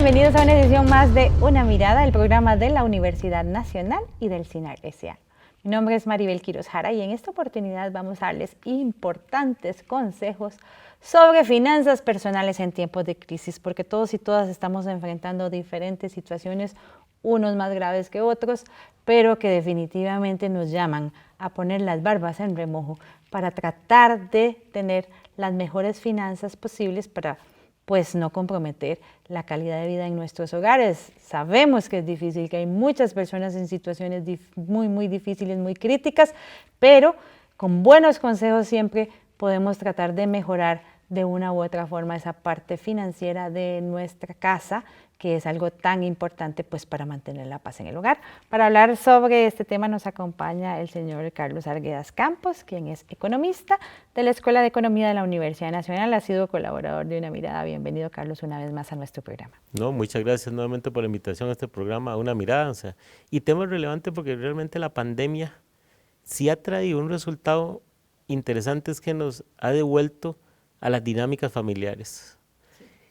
bienvenidos a una edición más de Una Mirada, el programa de la Universidad Nacional y del CINAR S.A. Mi nombre es Maribel Quiroz Jara y en esta oportunidad vamos a darles importantes consejos sobre finanzas personales en tiempos de crisis, porque todos y todas estamos enfrentando diferentes situaciones, unos más graves que otros, pero que definitivamente nos llaman a poner las barbas en remojo para tratar de tener las mejores finanzas posibles para pues no comprometer la calidad de vida en nuestros hogares. Sabemos que es difícil, que hay muchas personas en situaciones muy difíciles, muy críticas, pero con buenos consejos siempre podemos tratar de mejorar de una u otra forma esa parte financiera de nuestra casa, que es algo tan importante pues para mantener la paz en el hogar. Para hablar sobre este tema nos acompaña el señor Carlos Arguedas Campos, quien es economista de la Escuela de Economía de la Universidad Nacional, ha sido colaborador de Una Mirada. Bienvenido, Carlos, una vez más a nuestro programa. No, muchas gracias nuevamente por la invitación a este programa, a Una Mirada. Y tema relevante porque realmente la pandemia sí ha traído un resultado interesante, es que nos ha devuelto a las dinámicas familiares.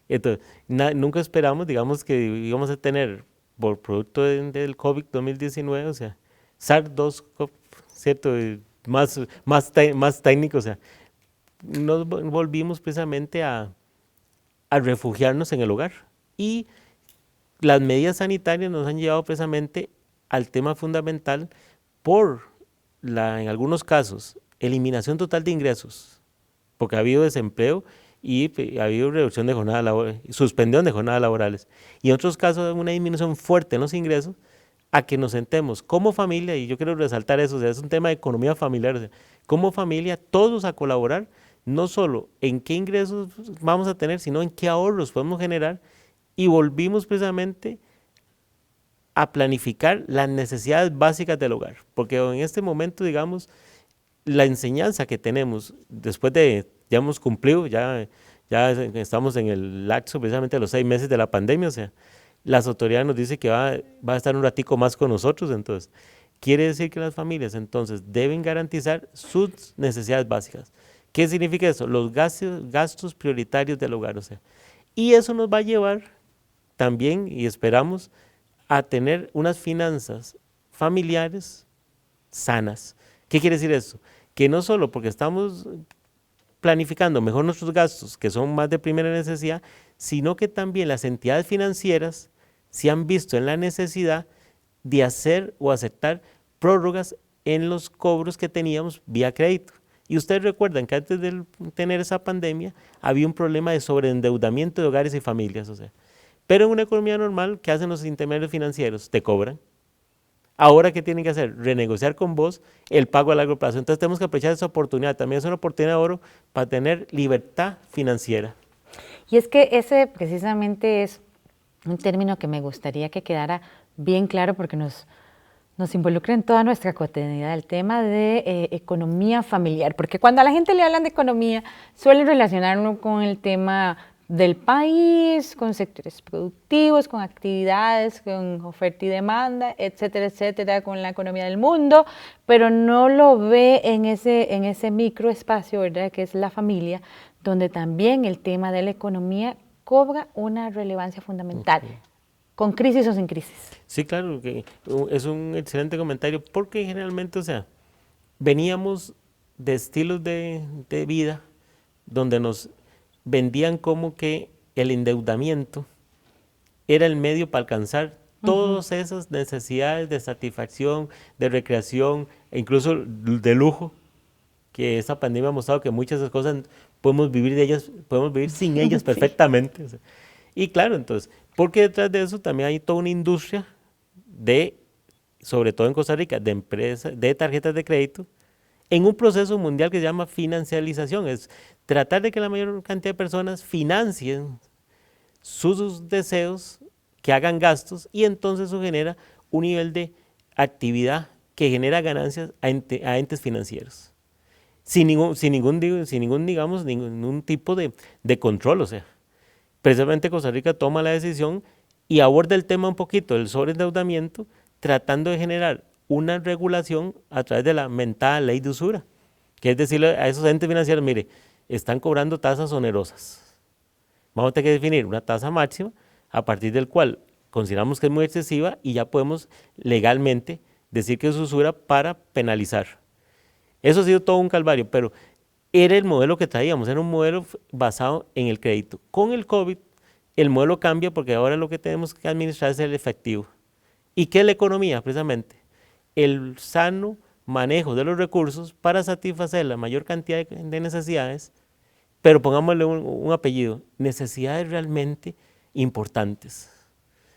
Entonces, nunca esperamos, digamos, que íbamos a tener, por producto del COVID 2019, o sea, SARS-2, ¿cierto? Más técnico, o sea, nos volvimos precisamente a refugiarnos en el hogar. Y las medidas sanitarias nos han llevado precisamente al tema fundamental por en algunos casos, eliminación total de ingresos, porque ha habido desempleo y ha habido reducción de jornada laboral, suspensión de jornadas laborales. Y en otros casos, una disminución fuerte en los ingresos, a que nos sentemos como familia, y yo quiero resaltar eso, o sea, es un tema de economía familiar, o sea, como familia, todos a colaborar, no solo en qué ingresos vamos a tener, sino en qué ahorros podemos generar, y volvimos precisamente a planificar las necesidades básicas del hogar, porque en este momento, digamos, la enseñanza que tenemos, después de, ya hemos cumplido, ya estamos en el lapso precisamente de los 6 meses de la pandemia, o sea, las autoridades nos dicen que va a estar un ratico más con nosotros, entonces, quiere decir que las familias entonces deben garantizar sus necesidades básicas. ¿Qué significa eso? Los gastos prioritarios del hogar, o sea, y eso nos va a llevar también, y esperamos, a tener unas finanzas familiares sanas. ¿Qué quiere decir eso? Que no solo porque estamos planificando mejor nuestros gastos, que son más de primera necesidad, sino que también las entidades financieras se han visto en la necesidad de hacer o aceptar prórrogas en los cobros que teníamos vía crédito. Y ustedes recuerdan que antes de tener esa pandemia había un problema de sobreendeudamiento de hogares y familias, o sea, pero en una economía normal, ¿qué hacen los intermediarios financieros? Te cobran. Ahora, ¿qué tienen que hacer? Renegociar con vos el pago a largo plazo. Entonces tenemos que aprovechar esa oportunidad. También es una oportunidad de oro para tener libertad financiera. Y es que ese precisamente es un término que me gustaría que quedara bien claro porque nos involucra en toda nuestra cotidianidad, el tema de economía familiar, porque cuando a la gente le hablan de economía, suelen relacionarlo con el tema del país, con sectores productivos, con actividades, con oferta y demanda, etcétera, con la economía del mundo, pero no lo ve en ese microespacio, ¿verdad?, que es la familia, donde también el tema de la economía cobra una relevancia fundamental. ¿Con crisis o sin crisis? Sí, claro, que es un excelente comentario, porque generalmente, o sea, veníamos de estilos de vida donde nos vendían como que el endeudamiento era el medio para alcanzar todas esas necesidades de satisfacción, de recreación e incluso de lujo, que esta pandemia ha mostrado que muchas de esas cosas podemos vivir de ellas, podemos vivir sin ellas perfectamente. O sea, y claro, entonces, porque detrás de eso también hay toda una industria sobre todo en Costa Rica, de empresas, de tarjetas de crédito, en un proceso mundial que se llama financialización, es tratar de que la mayor cantidad de personas financien sus deseos, que hagan gastos, y entonces eso genera un nivel de actividad que genera ganancias a entes financieros, sin ningún tipo de control. O sea, precisamente Costa Rica toma la decisión y aborda el tema un poquito del sobreendeudamiento, tratando de generar una regulación a través de la mentada ley de usura, que es decirle a esos entes financieros, mire, están cobrando tasas onerosas. Vamos a tener que definir una tasa máxima a partir del cual consideramos que es muy excesiva y ya podemos legalmente decir que es usura para penalizar. Eso ha sido todo un calvario, pero era el modelo que traíamos, era un modelo basado en el crédito. Con el COVID, el modelo cambia porque ahora lo que tenemos que administrar es el efectivo. ¿Y qué es la economía? Precisamente, el sano manejo de los recursos para satisfacer la mayor cantidad de necesidades, pero pongámosle un apellido, necesidades realmente importantes.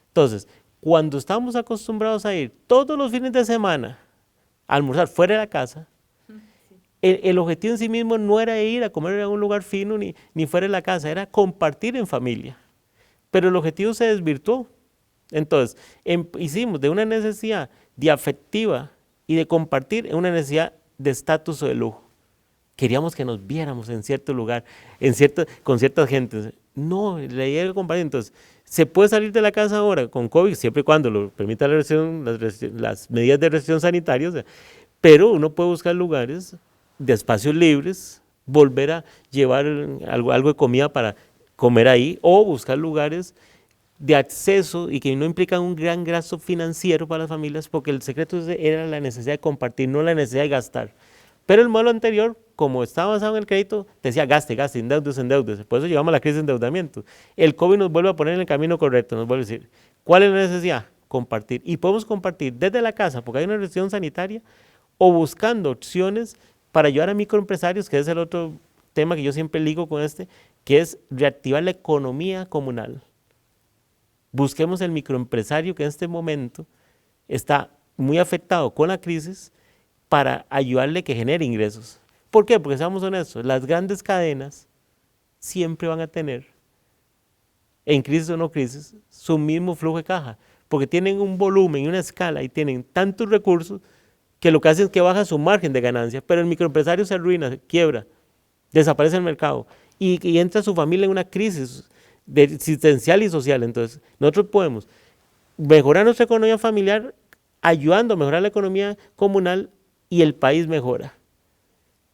Entonces, cuando estamos acostumbrados a ir todos los fines de semana a almorzar fuera de la casa, el objetivo en sí mismo no era ir a comer en un lugar fino ni fuera de la casa, era compartir en familia. Pero el objetivo se desvirtuó. Entonces, hicimos de una necesidad de afectiva y de compartir en una necesidad de estatus o de lujo. Queríamos que nos viéramos en cierto lugar, con ciertas gentes. No, la idea de compartir. Entonces, se puede salir de la casa ahora con COVID, siempre y cuando lo permita las medidas de restricción sanitarias, pero uno puede buscar lugares de espacios libres, volver a llevar algo de comida para comer ahí, o buscar lugares de acceso y que no implican un gran gasto financiero para las familias, porque el secreto era la necesidad de compartir, no la necesidad de gastar. Pero el modelo anterior, como estaba basado en el crédito, te decía gaste, endeudese. Por eso llevamos a la crisis de endeudamiento. El COVID nos vuelve a poner en el camino correcto, nos vuelve a decir, ¿cuál es la necesidad? Compartir. Y podemos compartir desde la casa, porque hay una restricción sanitaria, o buscando opciones para ayudar a microempresarios, que es el otro tema que yo siempre ligo con que es reactivar la economía comunal. Busquemos el microempresario que en este momento está muy afectado con la crisis para ayudarle que genere ingresos. ¿Por qué? Porque seamos honestos, las grandes cadenas siempre van a tener, en crisis o no crisis, su mismo flujo de caja, porque tienen un volumen y una escala y tienen tantos recursos que lo que hace es que baja su margen de ganancia, pero el microempresario se arruina, quiebra, desaparece el mercado y entra su familia en una crisis existencial y social. Entonces, nosotros podemos mejorar nuestra economía familiar ayudando a mejorar la economía comunal y el país mejora.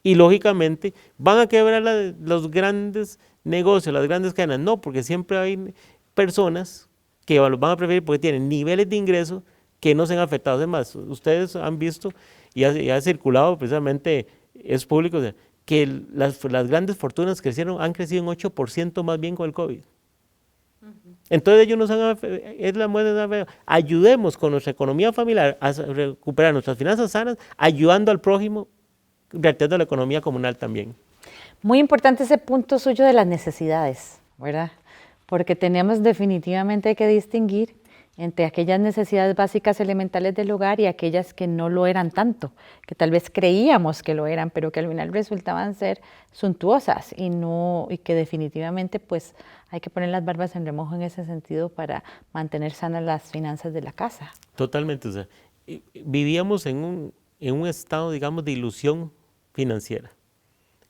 Y lógicamente van a quebrar los grandes negocios, las grandes cadenas. No, porque siempre hay personas que los van a preferir porque tienen niveles de ingreso que no se han afectado. Además, ustedes han visto y ha circulado precisamente, es público, o sea, que las grandes fortunas han crecido un 8% más bien con el COVID. Entonces ellos nos han, es la muestra, ayudemos con nuestra economía familiar a recuperar nuestras finanzas sanas, ayudando al prójimo, reactivando la economía comunal también. Muy importante ese punto suyo de las necesidades, ¿verdad? Porque tenemos definitivamente que distinguir entre aquellas necesidades básicas elementales del hogar y aquellas que no lo eran tanto, que tal vez creíamos que lo eran, pero que al final resultaban ser suntuosas y que definitivamente pues hay que poner las barbas en remojo en ese sentido para mantener sanas las finanzas de la casa. Totalmente, o sea, vivíamos en un estado, digamos, de ilusión financiera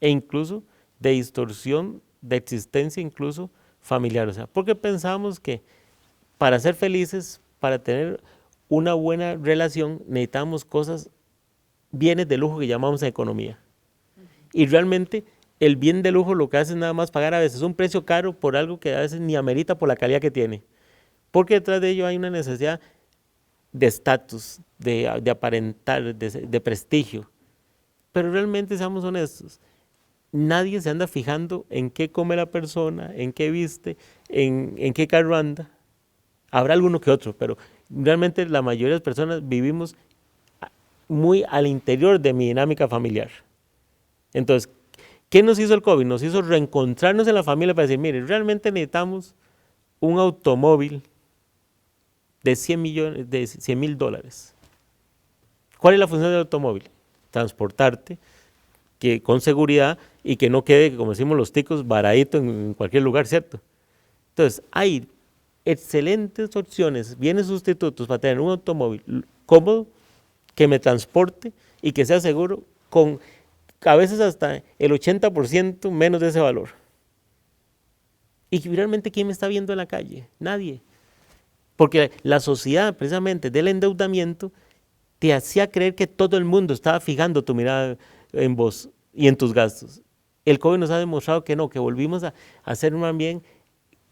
e incluso de distorsión de existencia incluso familiar, o sea, porque pensábamos que para ser felices, para tener una buena relación, necesitamos bienes de lujo que llamamos economía. Y realmente el bien de lujo lo que hace es nada más pagar a veces un precio caro por algo que a veces ni amerita por la calidad que tiene. Porque detrás de ello hay una necesidad de estatus, de aparentar, de prestigio. Pero realmente, seamos honestos, nadie se anda fijando en qué come la persona, en qué viste, en qué carro anda. Habrá alguno que otro, pero realmente la mayoría de las personas vivimos muy al interior de mi dinámica familiar. Entonces, ¿qué nos hizo el COVID? Nos hizo reencontrarnos en la familia para decir, mire, realmente necesitamos un automóvil de $100,000. ¿Cuál es la función del automóvil? Transportarte con seguridad y que no quede, como decimos los ticos, varadito en cualquier lugar, ¿cierto? Entonces, hay excelentes opciones, bienes sustitutos para tener un automóvil cómodo, que me transporte y que sea seguro, con a veces hasta el 80% menos de ese valor. Y realmente, ¿quién me está viendo en la calle? Nadie. Porque la sociedad, precisamente, del endeudamiento, te hacía creer que todo el mundo estaba fijando tu mirada en vos y en tus gastos. El COVID nos ha demostrado que no, que volvimos a ser más bien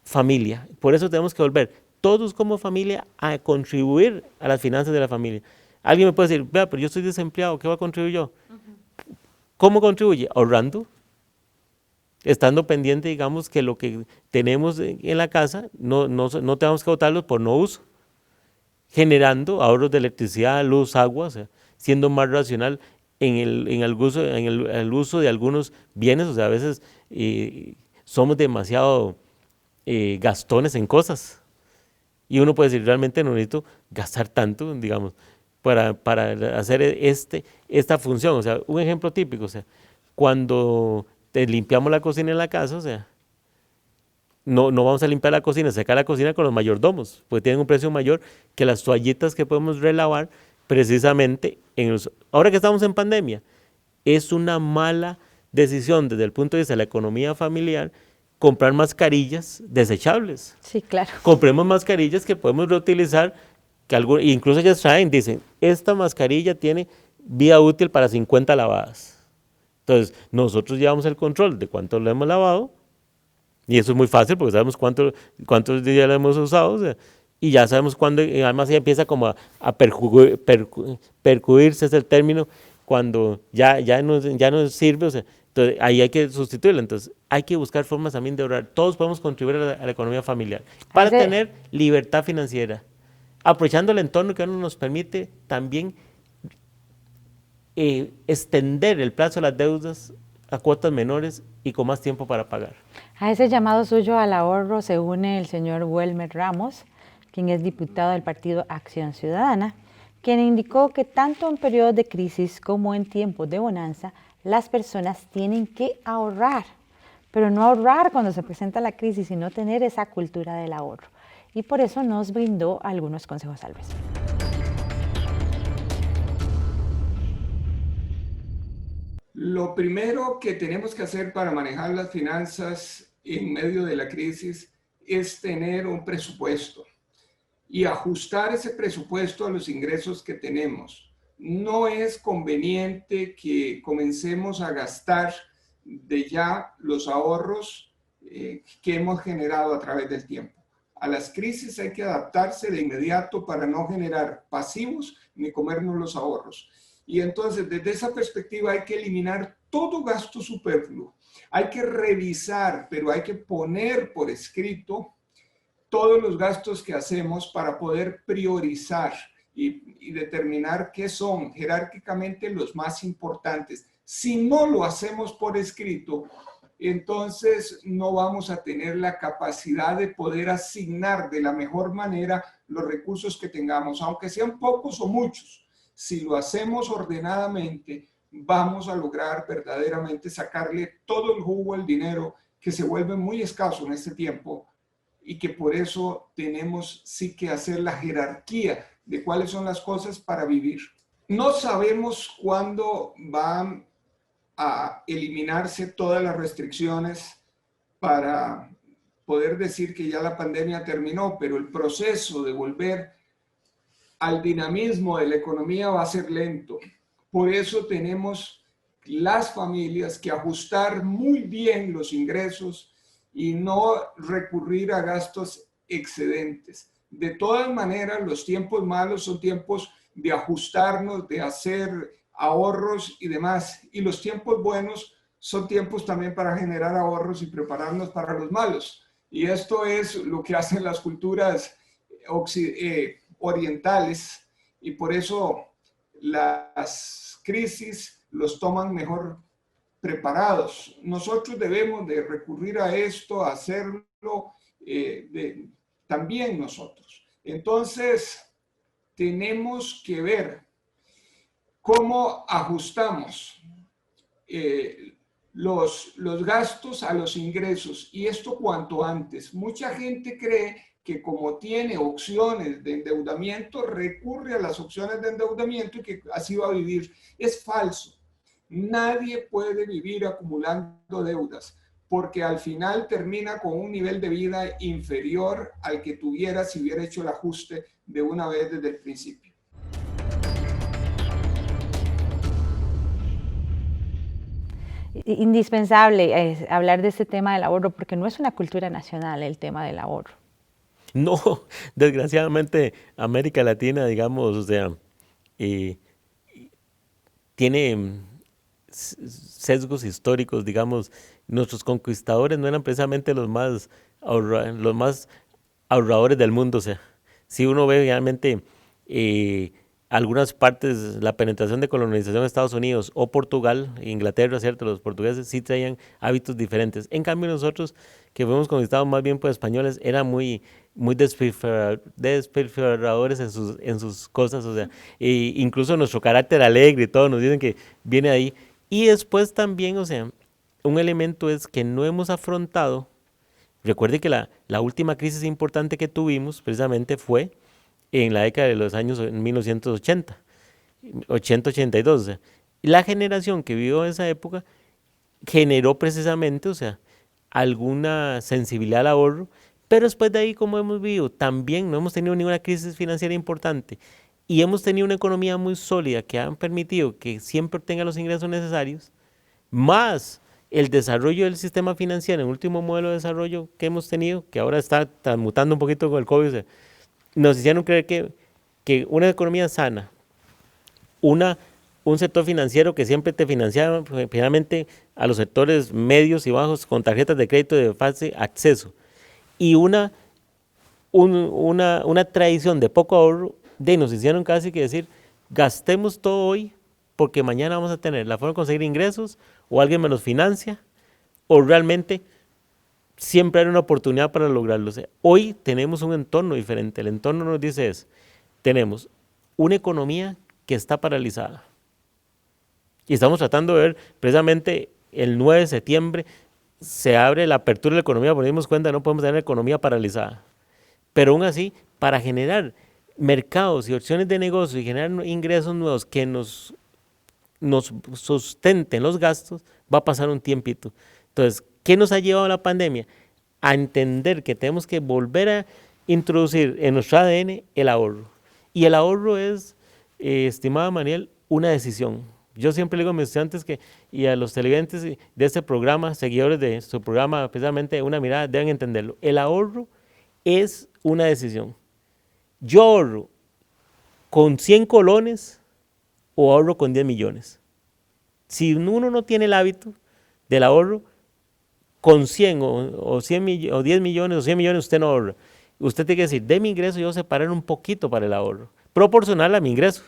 familia. Por eso tenemos que volver todos como familia a contribuir a las finanzas de la familia. Alguien me puede decir, vea, pero yo estoy desempleado, ¿qué voy a contribuir yo? ¿Cómo contribuye? Ahorrando, estando pendiente, digamos, que lo que tenemos en la casa no tengamos que botarlo por no uso, generando ahorros de electricidad, luz, agua, o sea, siendo más racional en el uso de algunos bienes. O sea, a veces somos demasiado gastones en cosas, y uno puede decir, realmente no necesito gastar tanto, digamos, para hacer esta función. O sea, un ejemplo típico, o sea, cuando limpiamos la cocina en la casa, o sea, no vamos a limpiar la cocina, sacar la cocina con los mayordomos, porque tienen un precio mayor que las toallitas que podemos relavar precisamente ahora que estamos en pandemia. Es una mala decisión desde el punto de vista de la economía familiar comprar mascarillas desechables. Sí, claro. Compremos mascarillas que podemos reutilizar, incluso ellas dicen, esta mascarilla tiene vida útil para 50 lavadas. Entonces, nosotros llevamos el control de cuánto lo hemos lavado, y eso es muy fácil porque sabemos cuántos días lo hemos usado, o sea, y ya sabemos cuándo. Además ya empieza como a percudirse, es el término, cuando ya no sirve, o sea, entonces ahí hay que sustituirlo. Entonces hay que buscar formas también de ahorrar. Todos podemos contribuir a la economía familiar para tener libertad financiera, aprovechando el entorno que nos permite también extender el plazo de las deudas a cuotas menores y con más tiempo para pagar. A ese llamado suyo al ahorro se une el señor Welmer Ramos, quien es diputado del Partido Acción Ciudadana, quien indicó que tanto en periodos de crisis como en tiempos de bonanza, las personas tienen que ahorrar, pero no ahorrar cuando se presenta la crisis, sino tener esa cultura del ahorro. Y por eso nos brindó algunos consejos al respecto. Lo primero que tenemos que hacer para manejar las finanzas en medio de la crisis es tener un presupuesto y ajustar ese presupuesto a los ingresos que tenemos. No es conveniente que comencemos a gastar de ya los ahorros que hemos generado a través del tiempo. A las crisis hay que adaptarse de inmediato para no generar pasivos ni comernos los ahorros. Y entonces, desde esa perspectiva, hay que eliminar todo gasto superfluo. Hay que revisar, pero hay que poner por escrito todos los gastos que hacemos para poder priorizar y determinar qué son jerárquicamente los más importantes. Si no lo hacemos por escrito, entonces no vamos a tener la capacidad de poder asignar de la mejor manera los recursos que tengamos, aunque sean pocos o muchos. Si lo hacemos ordenadamente, vamos a lograr verdaderamente sacarle todo el jugo al dinero, que se vuelve muy escaso en este tiempo, y que por eso tenemos sí que hacer la jerarquía de cuáles son las cosas para vivir. No sabemos cuándo van a eliminarse todas las restricciones para poder decir que ya la pandemia terminó, pero el proceso de volver al dinamismo de la economía va a ser lento. Por eso tenemos las familias que ajustar muy bien los ingresos y no recurrir a gastos excedentes. De todas maneras, los tiempos malos son tiempos de ajustarnos, de hacer ahorros y demás. Y los tiempos buenos son tiempos también para generar ahorros y prepararnos para los malos. Y esto es lo que hacen las culturas orientales, y por eso las crisis los toman mejor preparados. Nosotros debemos de recurrir a esto, a hacerlo también nosotros. Entonces, tenemos que ver cómo ajustamos los gastos a los ingresos, y esto cuanto antes. Mucha gente cree que como tiene opciones de endeudamiento, recurre a las opciones de endeudamiento y que así va a vivir. Es falso. Nadie puede vivir acumulando deudas, porque al final termina con un nivel de vida inferior al que tuviera si hubiera hecho el ajuste de una vez desde el principio. indispensable hablar de este tema del ahorro porque no es una cultura nacional el tema del ahorro. No, desgraciadamente América Latina, digamos, o sea, tiene sesgos históricos, digamos, nuestros conquistadores no eran precisamente los más ahorradores del mundo, o sea, si uno ve realmente algunas partes, la penetración de colonización de Estados Unidos o Portugal, Inglaterra, ¿cierto? Los portugueses sí traían hábitos diferentes. En cambio nosotros, que fuimos conquistados más bien por españoles, eran muy despilfarradores en sus cosas, o sea, incluso nuestro carácter alegre y todo, nos dicen que viene ahí. Y después también, o sea, un elemento es que no hemos afrontado, recuerde que la última crisis importante que tuvimos precisamente fue en la década de los años 1980, 80-82, o sea, la generación que vivió en esa época generó precisamente, o sea, alguna sensibilidad al ahorro, pero después de ahí, como hemos vivido, también no hemos tenido ninguna crisis financiera importante y hemos tenido una economía muy sólida que han permitido que siempre tenga los ingresos necesarios, más el desarrollo del sistema financiero, el último modelo de desarrollo que hemos tenido, que ahora está mutando un poquito con el COVID, o sea, nos hicieron creer que una economía sana, un sector financiero que siempre te financiaba finalmente a los sectores medios y bajos con tarjetas de crédito de fácil acceso y una tradición de poco ahorro, nos hicieron casi que decir, gastemos todo hoy porque mañana vamos a tener la forma de conseguir ingresos o alguien me los financia o realmente siempre hay una oportunidad para lograrlo. O sea, hoy tenemos un entorno diferente. El entorno nos dice tenemos una economía que está paralizada. Y estamos tratando de ver, precisamente el 9 de septiembre se abre la apertura de la economía, porque nos dimos cuenta que no podemos tener la economía paralizada. Pero aún así, para generar mercados y opciones de negocio y generar ingresos nuevos que nos sustenten los gastos, va a pasar un tiempito. Entonces, ¿qué nos ha llevado la pandemia? A entender que tenemos que volver a introducir en nuestro ADN el ahorro. Y el ahorro es, estimada Mariel, una decisión. Yo siempre le digo a mis estudiantes y a los televidentes de este programa, seguidores de su programa, precisamente Una Mirada, deben entenderlo. El ahorro es una decisión. Yo ahorro con 100 colones o ahorro con 10 millones. Si uno no tiene el hábito del ahorro, con 100 o 10 millones o 100 millones usted no ahorra. Usted tiene que decir, de mi ingreso yo separar un poquito para el ahorro, proporcional a mi ingreso.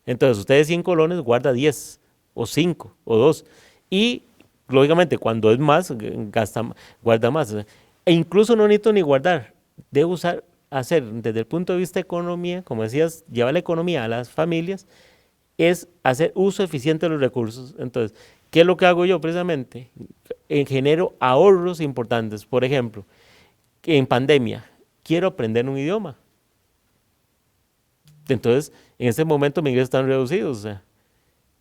Entonces usted de 100 colones guarda 10 o 5 o 2 y lógicamente cuando es más, guarda más. E incluso no necesito ni guardar, debo hacer desde el punto de vista de economía, como decías, llevar la economía a las familias, es hacer uso eficiente de los recursos. Entonces, ¿qué es lo que hago yo precisamente? Genero ahorros importantes. Por ejemplo, en pandemia, quiero aprender un idioma. Entonces, en ese momento mis ingresos están reducidos. O sea,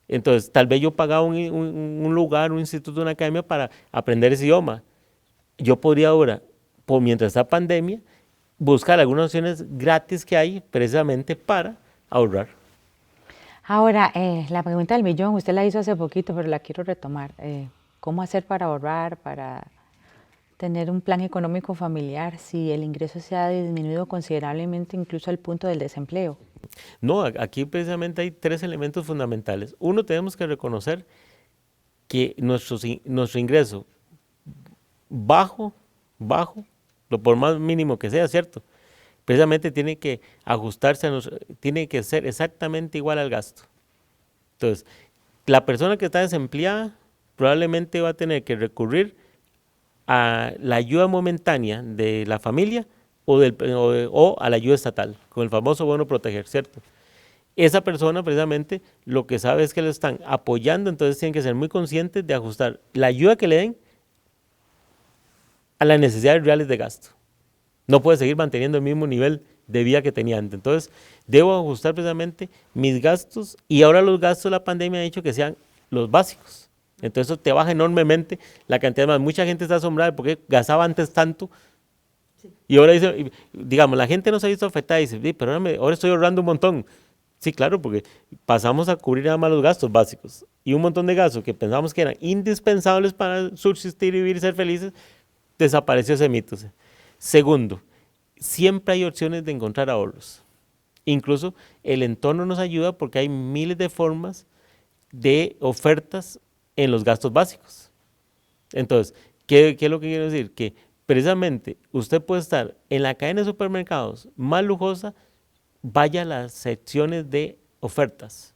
entonces, tal vez yo pagaba un lugar, un instituto, una academia para aprender ese idioma. Yo podría ahora, mientras está pandemia, buscar algunas opciones gratis que hay precisamente para ahorrar. Ahora, la pregunta del millón, usted la hizo hace poquito, pero la quiero retomar. ¿Cómo hacer para ahorrar, para tener un plan económico familiar si el ingreso se ha disminuido considerablemente incluso al punto del desempleo? No, aquí precisamente hay 3 elementos fundamentales. Uno, tenemos que reconocer que nuestro ingreso bajo, por más mínimo que sea, ¿cierto? Precisamente tiene que ajustarse, tiene que ser exactamente igual al gasto. Entonces, la persona que está desempleada probablemente va a tener que recurrir a la ayuda momentánea de la familia o a la ayuda estatal, con el famoso bono proteger, ¿cierto? Esa persona precisamente lo que sabe es que lo están apoyando, entonces tienen que ser muy conscientes de ajustar la ayuda que le den a las necesidades reales de gasto. No puede seguir manteniendo el mismo nivel de vida que tenía antes. Entonces, debo ajustar precisamente mis gastos y ahora los gastos de la pandemia han hecho que sean los básicos. Entonces, eso te baja enormemente la cantidad de más. Mucha gente está asombrada porque gastaba antes tanto y ahora dice, digamos, la gente no se ha visto afectada y dice, pero ahora estoy ahorrando un montón. Sí, claro, porque pasamos a cubrir nada más los gastos básicos y un montón de gastos que pensamos que eran indispensables para subsistir, vivir y ser felices, desapareció ese mito. Segundo, siempre hay opciones de encontrar ahorros. Incluso el entorno nos ayuda porque hay miles de formas de ofertas en los gastos básicos. Entonces, ¿qué es lo que quiero decir? Que precisamente usted puede estar en la cadena de supermercados más lujosa, vaya a las secciones de ofertas.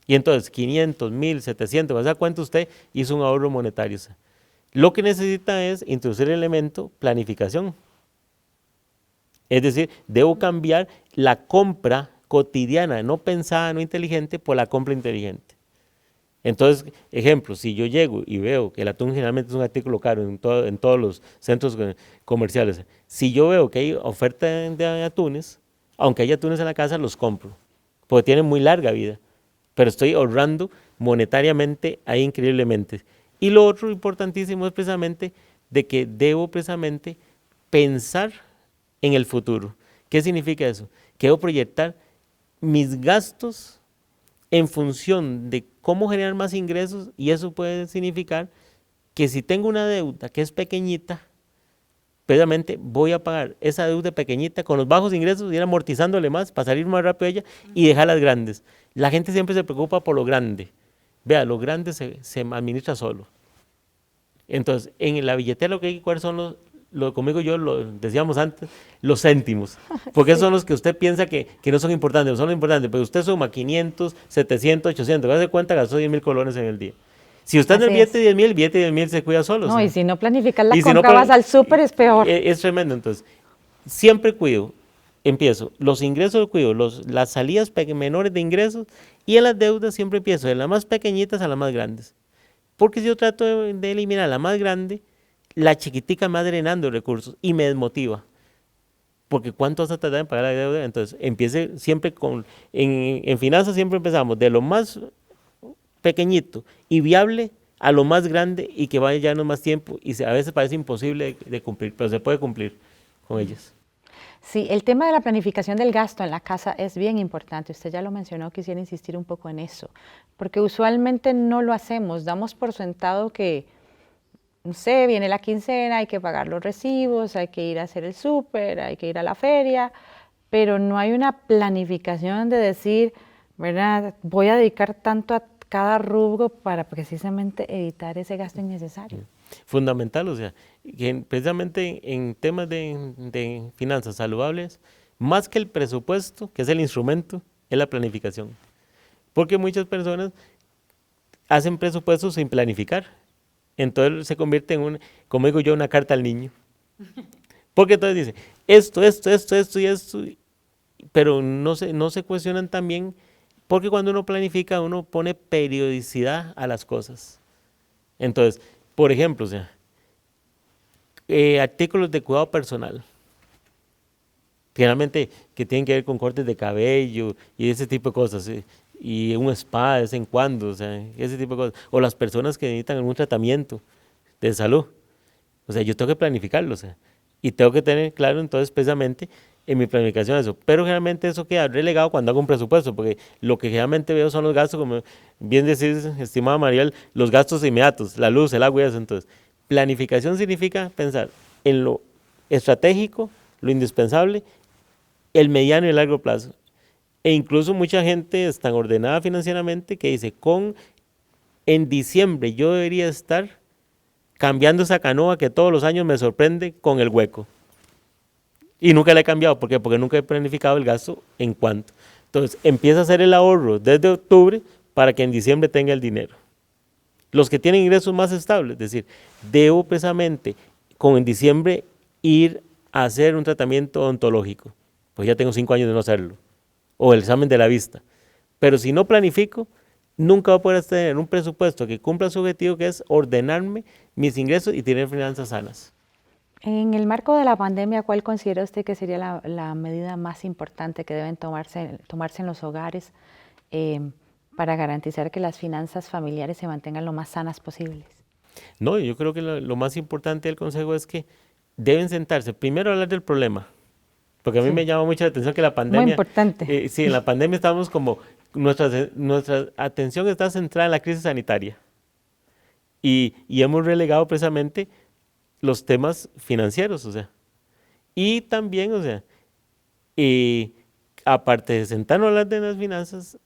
Y entonces 500, 1000, 700, ¿se da cuenta usted? Hizo un ahorro monetario. O sea, lo que necesita es introducir el elemento planificación. Es decir, debo cambiar la compra cotidiana, no pensada, no inteligente, por la compra inteligente. Entonces, ejemplo, si yo llego y veo que el atún generalmente es un artículo caro en todos los centros comerciales, si yo veo que hay oferta de atunes, aunque haya atunes en la casa, los compro, porque tienen muy larga vida, pero estoy ahorrando monetariamente ahí increíblemente. Y lo otro importantísimo es precisamente de que debo precisamente pensar en el futuro. ¿Qué significa eso? Que debo proyectar mis gastos en función de cómo generar más ingresos, y eso puede significar que si tengo una deuda que es pequeñita, precisamente voy a pagar esa deuda pequeñita con los bajos ingresos, ir amortizándole más para salir más rápido de ella y dejar las grandes. La gente siempre se preocupa por lo grande. Vea, lo grande se administra solo. Entonces, en la billetera lo que hay que cuáles son conmigo yo lo decíamos antes, los céntimos, porque esos son los que usted piensa que no son importantes, no son importantes, pero usted suma 500, 700, 800, hace cuenta gastó 10,000 colones en el día. Si usted no el billete de 10,000, el billete de 10,000 se cuida solo. No, ¿sí? Y si no planificas la Y compra, si no, vas al súper, es peor. Es tremendo, entonces, siempre cuido, empiezo, los ingresos los cuido, las salidas menores de ingresos, y en las deudas siempre empiezo de las más pequeñitas a las más grandes. Porque si yo trato de eliminar la más grande, la chiquitica me va drenando recursos y me desmotiva. Porque ¿cuánto vas a tardar en pagar la deuda? Entonces, empiece siempre en finanzas siempre empezamos de lo más pequeñito y viable a lo más grande y que vaya llevarnos más tiempo y a veces parece imposible de cumplir, pero se puede cumplir con ellas. Sí, el tema de la planificación del gasto en la casa es bien importante. Usted ya lo mencionó, quisiera insistir un poco en eso, porque usualmente no lo hacemos, damos por sentado que, no sé, viene la quincena, hay que pagar los recibos, hay que ir a hacer el súper, hay que ir a la feria, pero no hay una planificación de decir, ¿verdad? Voy a dedicar tanto a cada rubro para precisamente evitar ese gasto innecesario. Fundamental, o sea, que precisamente en temas de finanzas saludables, más que el presupuesto, que es el instrumento, es la planificación. Porque muchas personas hacen presupuestos sin planificar. Entonces se convierte en como digo yo, una carta al niño. Porque entonces dice, esto y esto, pero no se cuestionan también, porque cuando uno planifica, uno pone periodicidad a las cosas. Entonces, por ejemplo, o sea, artículos de cuidado personal, generalmente que tienen que ver con cortes de cabello y ese tipo de cosas, y un spa de vez en cuando, o sea, ese tipo de cosas, o las personas que necesitan algún tratamiento de salud, o sea, yo tengo que planificarlo, o sea, y tengo que tener claro entonces precisamente en mi planificación eso, pero generalmente eso queda relegado cuando hago un presupuesto, porque lo que generalmente veo son los gastos, como bien decís, estimada Mariel, los gastos inmediatos, la luz, el agua y eso. Entonces, planificación significa pensar en lo estratégico, lo indispensable, el mediano y el largo plazo. E incluso mucha gente es tan ordenada financieramente que dice, en diciembre yo debería estar cambiando esa canoa que todos los años me sorprende con el hueco. Y nunca la he cambiado, ¿por qué? Porque nunca he planificado el gasto en cuánto. Entonces, empieza a hacer el ahorro desde octubre para que en diciembre tenga el dinero. Los que tienen ingresos más estables, es decir, debo precisamente en diciembre ir a hacer un tratamiento odontológico, pues ya tengo 5 años de no hacerlo, o el examen de la vista. Pero si no planifico, nunca voy a poder tener un presupuesto que cumpla su objetivo, que es ordenarme mis ingresos y tener finanzas sanas. En el marco de la pandemia, ¿cuál considera usted que sería la medida más importante que deben tomarse en los hogares para garantizar que las finanzas familiares se mantengan lo más sanas posibles? No, yo creo que lo más importante del consejo es que deben sentarse, primero a hablar del problema, Porque a mí me llama mucho la atención que la pandemia... Muy importante. Sí, en la pandemia estábamos como... Nuestra atención está centrada en la crisis sanitaria. Y hemos relegado precisamente los temas financieros, o sea. Y también, o sea, aparte de sentarnos a hablar de las finanzas,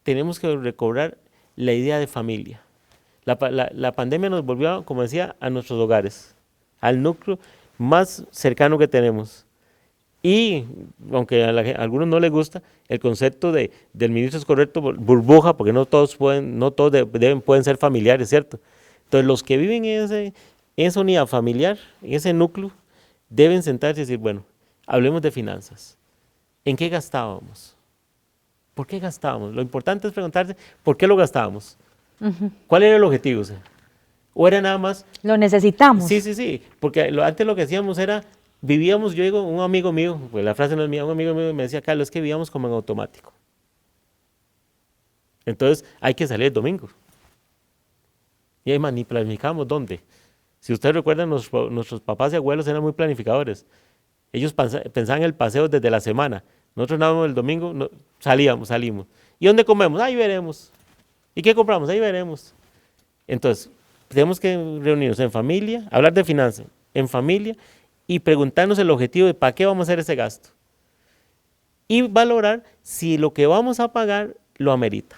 tenemos que recobrar la idea de familia. La pandemia nos volvió, como decía, a nuestros hogares, al núcleo más cercano que tenemos. Y, aunque a algunos no les gusta, el concepto del ministro es correcto, burbuja, porque no todos pueden ser familiares, ¿cierto? Entonces, los que viven en esa unidad familiar, en ese núcleo, deben sentarse y decir, bueno, hablemos de finanzas. ¿En qué gastábamos? ¿Por qué gastábamos? Lo importante es preguntarse, ¿por qué lo gastábamos? ¿Cuál era el objetivo? ¿O era nada más? Lo necesitamos. Sí, porque antes lo que hacíamos era, vivíamos, yo digo, un amigo mío, pues la frase no es mía, un amigo mío me decía, Carlos, es que vivíamos como en automático. Entonces, hay que salir el domingo. Y ahí ni planificamos dónde. Si ustedes recuerdan, nuestros papás y abuelos eran muy planificadores. Ellos pensaban el paseo desde la semana. Nosotros nada el domingo, salimos. ¿Y dónde comemos? Ahí veremos. ¿Y qué compramos? Ahí veremos. Entonces, tenemos que reunirnos en familia, hablar de finanzas, en familia, y preguntarnos el objetivo de para qué vamos a hacer ese gasto. Y valorar si lo que vamos a pagar lo amerita.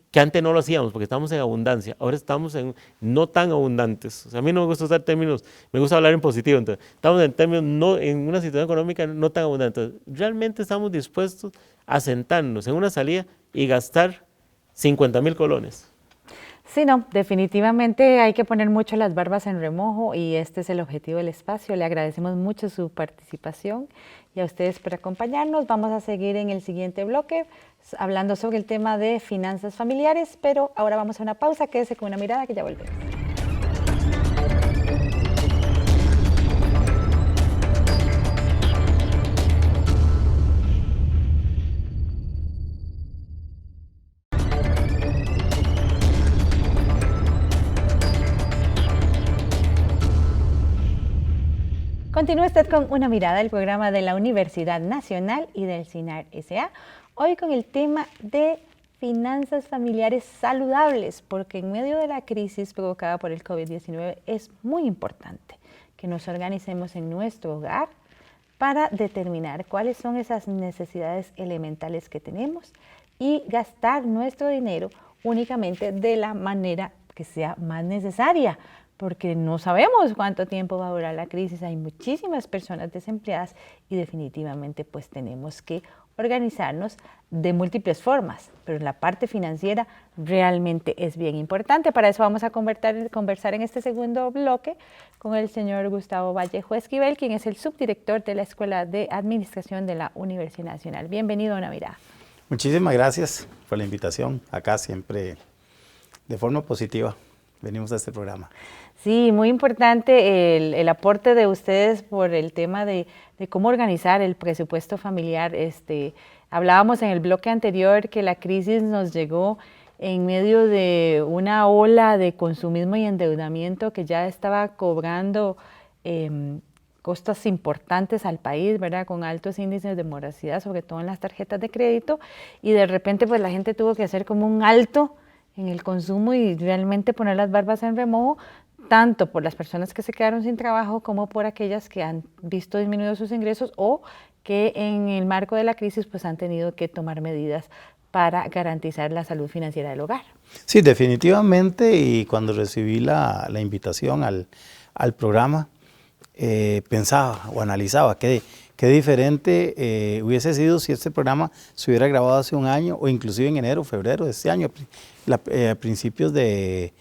Que antes no lo hacíamos porque estábamos en abundancia, ahora estamos en no tan abundantes. O sea, a mí no me gusta usar términos, me gusta hablar en positivo, entonces estamos en términos en una situación económica no tan abundante. Realmente estamos dispuestos a sentarnos en una salida y gastar 50,000 colones. Sí, no, definitivamente hay que poner mucho las barbas en remojo y este es el objetivo del espacio. Le agradecemos mucho su participación y a ustedes por acompañarnos. Vamos a seguir en el siguiente bloque hablando sobre el tema de finanzas familiares, pero ahora vamos a una pausa. Quédese con una mirada que ya volvemos. Continúa usted con Una Mirada, el programa de la Universidad Nacional y del CINAR S.A. Hoy con el tema de finanzas familiares saludables, porque en medio de la crisis provocada por el COVID-19 es muy importante que nos organicemos en nuestro hogar para determinar cuáles son esas necesidades elementales que tenemos y gastar nuestro dinero únicamente de la manera que sea más necesaria, porque no sabemos cuánto tiempo va a durar la crisis, hay muchísimas personas desempleadas y definitivamente pues tenemos que organizarnos de múltiples formas, pero en la parte financiera realmente es bien importante. Para eso vamos a conversar en este segundo bloque con el señor Gustavo Vallejo Esquivel, quien es el subdirector de la Escuela de Administración de la Universidad Nacional. Bienvenido a Una Mirada. Muchísimas gracias por la invitación, acá siempre de forma positiva. Venimos a este programa. Sí, muy importante el aporte de ustedes por el tema de cómo organizar el presupuesto familiar. Hablábamos en el bloque anterior que la crisis nos llegó en medio de una ola de consumismo y endeudamiento que ya estaba cobrando costos importantes al país, ¿verdad? Con altos índices de morosidad, sobre todo en las tarjetas de crédito, y de repente pues la gente tuvo que hacer como un alto en el consumo y realmente poner las barbas en remojo, tanto por las personas que se quedaron sin trabajo como por aquellas que han visto disminuidos sus ingresos o que en el marco de la crisis pues han tenido que tomar medidas para garantizar la salud financiera del hogar. Sí, definitivamente, y cuando recibí la invitación al programa, pensaba o analizaba qué diferente hubiese sido si este programa se hubiera grabado hace un año o inclusive en enero o febrero de este año, a principios de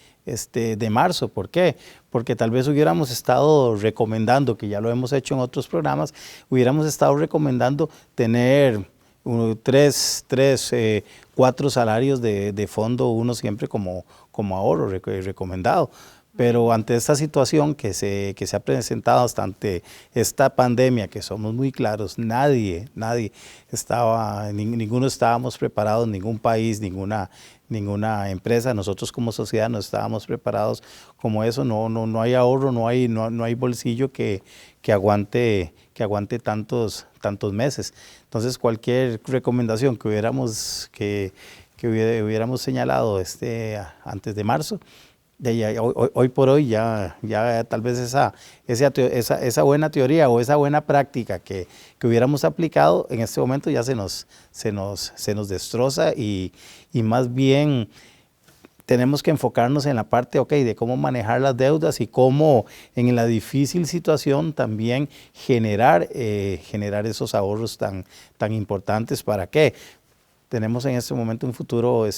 marzo. ¿Por qué? Porque tal vez hubiéramos estado recomendando, que ya lo hemos hecho en otros programas, hubiéramos estado recomendando tener 4 salarios de fondo, uno siempre como ahorro recomendado. Pero ante esta situación que se ha presentado, ante esta pandemia, que somos muy claros, nadie estaba, ninguno estábamos preparados, ningún país, ninguna empresa, nosotros como sociedad no estábamos preparados como eso, no hay ahorro, no hay bolsillo que aguante tantos meses. Entonces cualquier recomendación que hubiéramos señalado antes de marzo, hoy por hoy ya tal vez esa buena teoría o esa buena práctica que hubiéramos aplicado en este momento ya se nos destroza y más bien tenemos que enfocarnos en la parte de cómo manejar las deudas y cómo en la difícil situación también generar esos ahorros tan importantes. ¿Para qué? Tenemos en este momento un futuro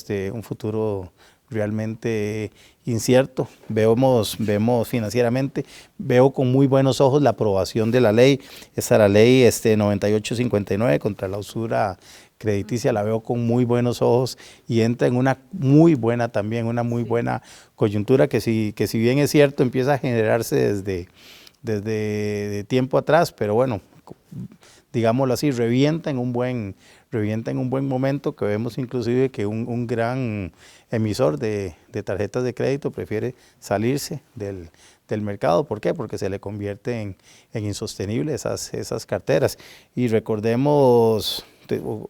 realmente incierto. Vemos financieramente, veo con muy buenos ojos la aprobación de la ley, la ley 9859 contra la usura crediticia, la veo con muy buenos ojos y entra en una muy buena coyuntura que si bien es cierto empieza a generarse desde tiempo atrás, pero bueno, digámoslo así, revienta en un buen momento, que vemos inclusive que un gran emisor de tarjetas de crédito prefiere salirse del mercado. ¿Por qué? Porque se le convierte en insostenible esas carteras. Y recordemos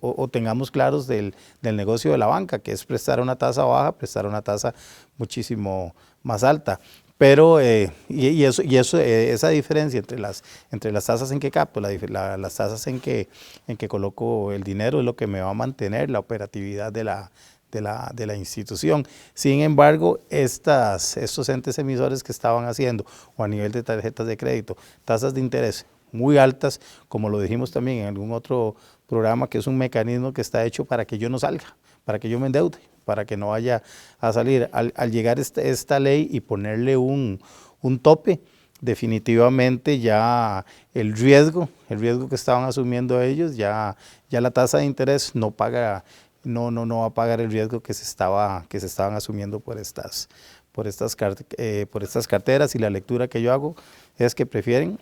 o tengamos claros del negocio de la banca, que es prestar una tasa baja, prestar una tasa muchísimo más alta. Pero esa diferencia entre las tasas en que capto, las tasas en que coloco el dinero es lo que me va a mantener la operatividad de la institución. Sin embargo, estos entes emisores que estaban haciendo, o a nivel de tarjetas de crédito, tasas de interés muy altas, como lo dijimos también en algún otro programa, que es un mecanismo que está hecho para que yo no salga, para que yo me endeude, para que no vaya a salir. Al llegar esta ley y ponerle un tope, definitivamente ya el riesgo que estaban asumiendo ellos, ya la tasa de interés no va a pagar el riesgo que se estaban asumiendo por estas carteras. Y la lectura que yo hago es que prefieren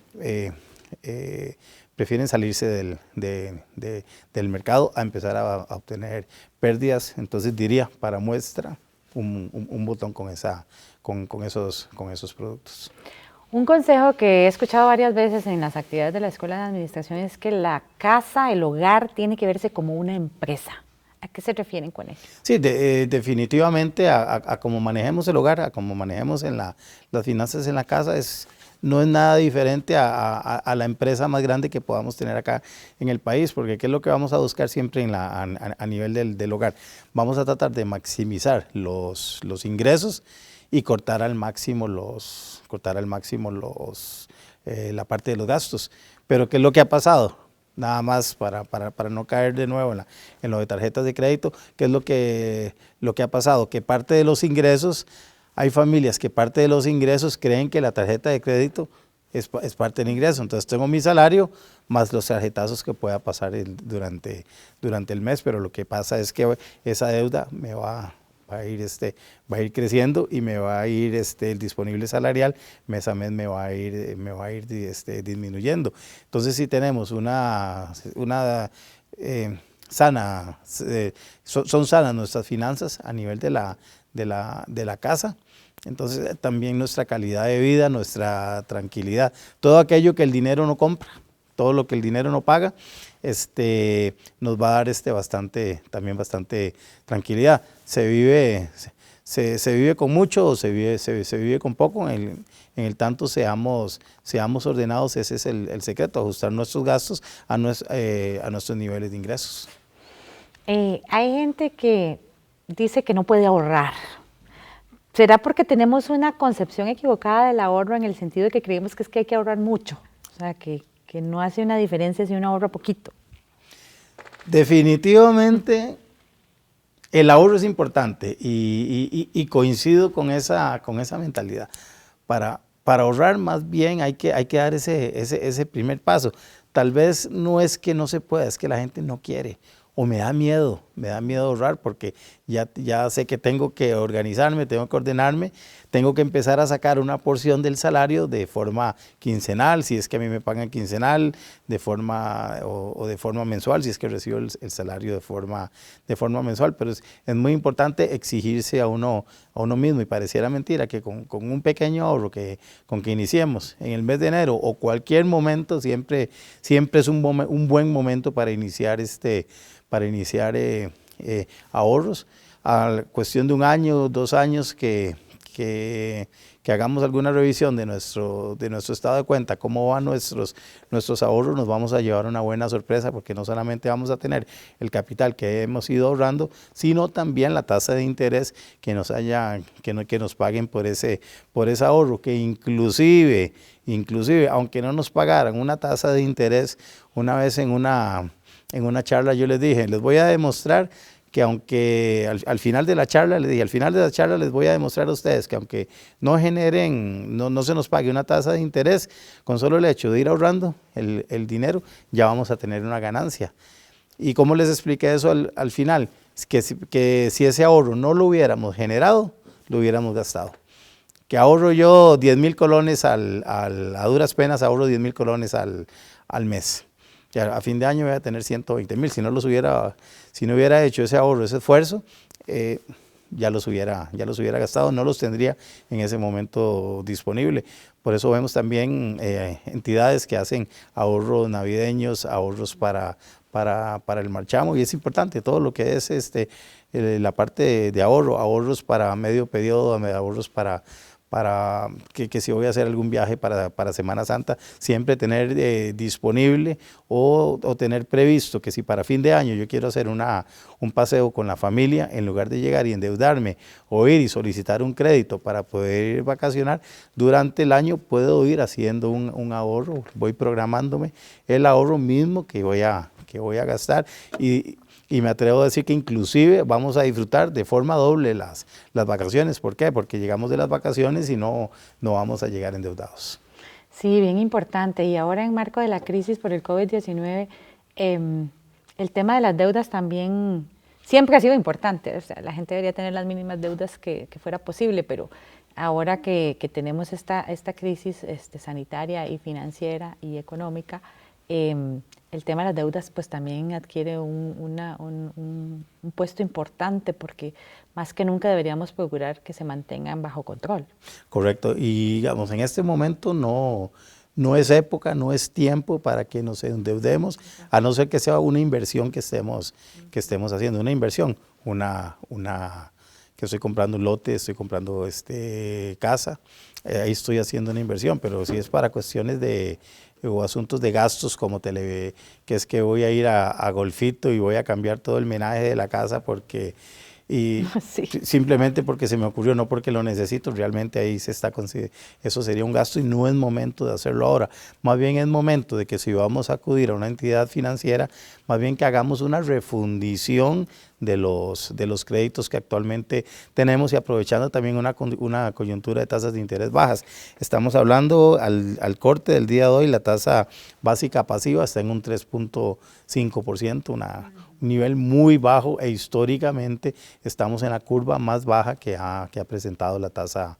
salirse del mercado a empezar a obtener pérdidas. Entonces diría, para muestra, un botón con esos productos. Un consejo que he escuchado varias veces en las actividades de la Escuela de Administración es que la casa, el hogar, tiene que verse como una empresa. ¿A qué se refieren con eso? Sí, definitivamente a cómo manejemos el hogar, a cómo manejemos las finanzas en la casa, no es nada diferente a la empresa más grande que podamos tener acá en el país, porque ¿qué es lo que vamos a buscar siempre a nivel del hogar? Vamos a tratar de maximizar los ingresos y cortar al máximo la parte de los gastos. Pero ¿qué es lo que ha pasado? Nada más para no caer de nuevo en lo de tarjetas de crédito, ¿qué es lo que ha pasado? Que parte de los ingresos, hay familias que parte de los ingresos creen que la tarjeta de crédito es parte del ingreso. Entonces tengo mi salario más los tarjetazos que pueda pasar durante el mes, pero lo que pasa es que esa deuda me va a ir creciendo y me va a ir el disponible salarial mes a mes me va a ir disminuyendo. Entonces si tenemos son sanas nuestras finanzas a nivel de la casa. Entonces también nuestra calidad de vida, nuestra tranquilidad, todo aquello que el dinero no compra, todo lo que el dinero no paga, nos va a dar bastante tranquilidad. Se vive con mucho o se vive con poco, en el tanto seamos ordenados. Ese es el secreto, ajustar nuestros gastos a nuestros niveles de ingresos. Hay gente que dice que no puede ahorrar. ¿Será porque tenemos una concepción equivocada del ahorro, en el sentido de que creemos que es que hay que ahorrar mucho? O sea, que no hace una diferencia si uno ahorra poquito. Definitivamente el ahorro es importante y coincido con esa mentalidad. Para ahorrar, más bien hay que dar ese primer paso. Tal vez no es que no se pueda, es que la gente no quiere o me da miedo ahorrar, porque ya sé que tengo que organizarme, tengo que ordenarme, tengo que empezar a sacar una porción del salario de forma quincenal, si es que a mí me pagan quincenal, de forma mensual, si es que recibo el salario de forma mensual, pero es muy importante exigirse a uno mismo, y pareciera mentira que con un pequeño ahorro con que iniciemos en el mes de enero o cualquier momento, siempre es un buen momento para iniciar ahorros. A cuestión de 1 año, 2 años que hagamos alguna revisión de nuestro estado de cuenta, cómo van nuestros ahorros, nos vamos a llevar una buena sorpresa, porque no solamente vamos a tener el capital que hemos ido ahorrando, sino también la tasa de interés que nos paguen por ese ahorro, que inclusive, aunque no nos pagaran una tasa de interés, una vez en una charla yo les dije, les voy a demostrar que aunque al final de la charla les voy a demostrar a ustedes que aunque no generen, no se nos pague una tasa de interés, con solo el hecho de ir ahorrando el dinero, ya vamos a tener una ganancia. ¿Y cómo les expliqué eso al final? Que si ese ahorro no lo hubiéramos generado, lo hubiéramos gastado. Que ahorro yo 10,000 colones a duras penas ahorro 10,000 colones al mes. Ya a fin de año voy a tener 120,000. Si no hubiera hecho ese ahorro, ese esfuerzo, ya los hubiera gastado, no los tendría en ese momento disponible. Por eso vemos también entidades que hacen ahorros navideños, ahorros para el marchamo, y es importante todo lo que es la parte de ahorros para medio periodo, ahorros para que si voy a hacer algún viaje para Semana Santa, siempre tener disponible o tener previsto que si para fin de año yo quiero hacer un paseo con la familia, en lugar de llegar y endeudarme o ir y solicitar un crédito para poder ir vacacionar, durante el año puedo ir haciendo un ahorro, voy programándome el ahorro mismo que voy a gastar, y me atrevo a decir que inclusive vamos a disfrutar de forma doble las vacaciones. ¿Por qué? Porque llegamos de las vacaciones y no vamos a llegar endeudados. Sí, bien importante. Y ahora en marco de la crisis por el COVID-19, el tema de las deudas también siempre ha sido importante. O sea, la gente debería tener las mínimas deudas que fuera posible, pero ahora que tenemos esta crisis sanitaria y financiera y económica, el tema de las deudas pues también adquiere un puesto importante, porque más que nunca deberíamos procurar que se mantengan bajo control. Correcto, y digamos, en este momento no es época, no es tiempo para que nos endeudemos, a no ser que sea una inversión que estemos haciendo, una inversión, que estoy comprando un lote, estoy comprando casa, ahí estoy haciendo una inversión, pero si es para cuestiones o asuntos de gastos como que es que voy a ir a Golfito y voy a cambiar todo el menaje de la casa simplemente porque se me ocurrió, no porque lo necesito, realmente ahí eso sería un gasto y no es momento de hacerlo ahora. Más bien es momento de que si vamos a acudir a una entidad financiera, más bien que hagamos una refundición de los créditos que actualmente tenemos, y aprovechando también una coyuntura de tasas de interés bajas. Estamos hablando al corte del día de hoy, la tasa básica pasiva está en un 3.5%, un nivel muy bajo, e históricamente estamos en la curva más baja que ha presentado la tasa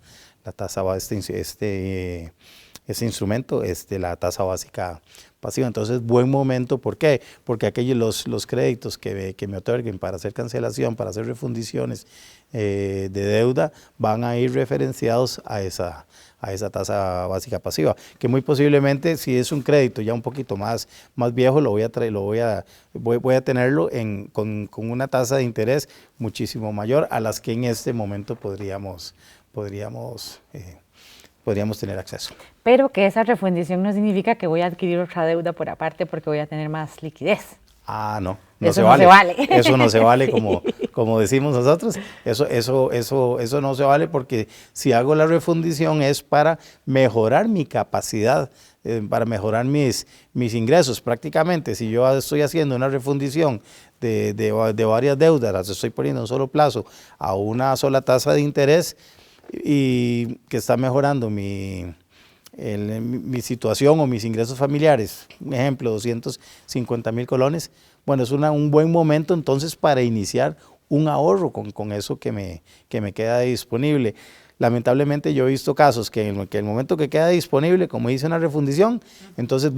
este instrumento, la tasa básica pasiva. Entonces, buen momento. ¿Por qué? Porque aquellos los créditos que me otorguen para hacer cancelación, para hacer refundiciones de deuda, van a ir referenciados a esa tasa básica pasiva, que muy posiblemente, si es un crédito ya un poquito más viejo, voy a tenerlo con una tasa de interés muchísimo mayor a las que en este momento podríamos tener acceso. Pero que esa refundición no significa que voy a adquirir otra deuda por aparte porque voy a tener más liquidez. Ah, no Eso se no vale. se vale. Eso no se vale, Sí. como decimos nosotros. Eso no se vale, porque si hago la refundición es para mejorar mi capacidad, para mejorar mis ingresos. Prácticamente, si yo estoy haciendo una refundición de varias deudas, las estoy poniendo en un solo plazo a una sola tasa de interés, y que está mejorando mi situación o mis ingresos familiares, un ejemplo, 250,000 colones, bueno, es un buen momento entonces para iniciar un ahorro con eso que me queda disponible. Lamentablemente yo he visto casos que en el momento que queda disponible, como dice una refundición, entonces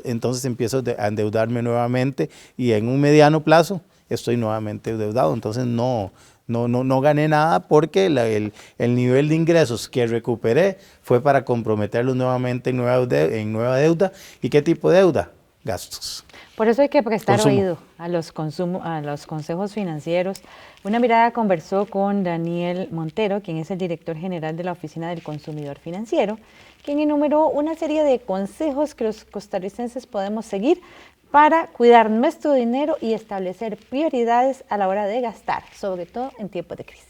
entonces empiezo a endeudarme nuevamente y en un mediano plazo estoy nuevamente endeudado. Entonces no gané nada porque el nivel de ingresos que recuperé fue para comprometerlos nuevamente en nueva deuda. ¿Y qué tipo de deuda? Gastos. Por eso hay que prestar Consumo. oído a los consejos financieros. Una Mirada conversó con Daniel Montero, quien es el director general de la Oficina del Consumidor Financiero, quien enumeró una serie de consejos que los costarricenses podemos seguir para cuidar nuestro dinero y establecer prioridades a la hora de gastar, sobre todo en tiempos de crisis.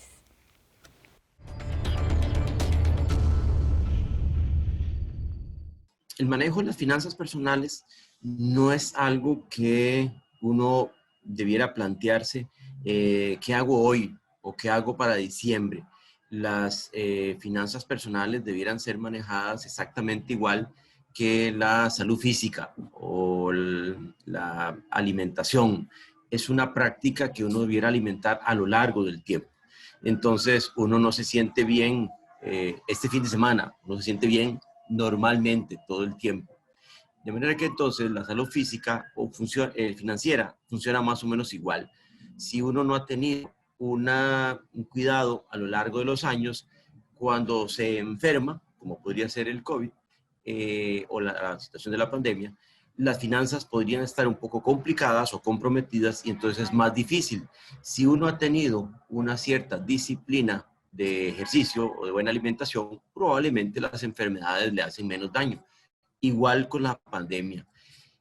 El manejo de las finanzas personales no es algo que uno debiera plantearse, ¿qué hago hoy o qué hago para diciembre? Las finanzas personales debieran ser manejadas exactamente igual que la salud física o la alimentación. Es una práctica que uno debiera alimentar a lo largo del tiempo. Entonces, uno no se siente bien este fin de semana, uno se siente bien normalmente todo el tiempo. De manera que entonces la salud física o financiera funciona más o menos igual. Si uno no ha tenido un cuidado a lo largo de los años, cuando se enferma, como podría ser el COVID o la situación de la pandemia, las finanzas podrían estar un poco complicadas o comprometidas y entonces es más difícil. Si uno ha tenido una cierta disciplina de ejercicio o de buena alimentación, probablemente las enfermedades le hacen menos daño. Igual con la pandemia.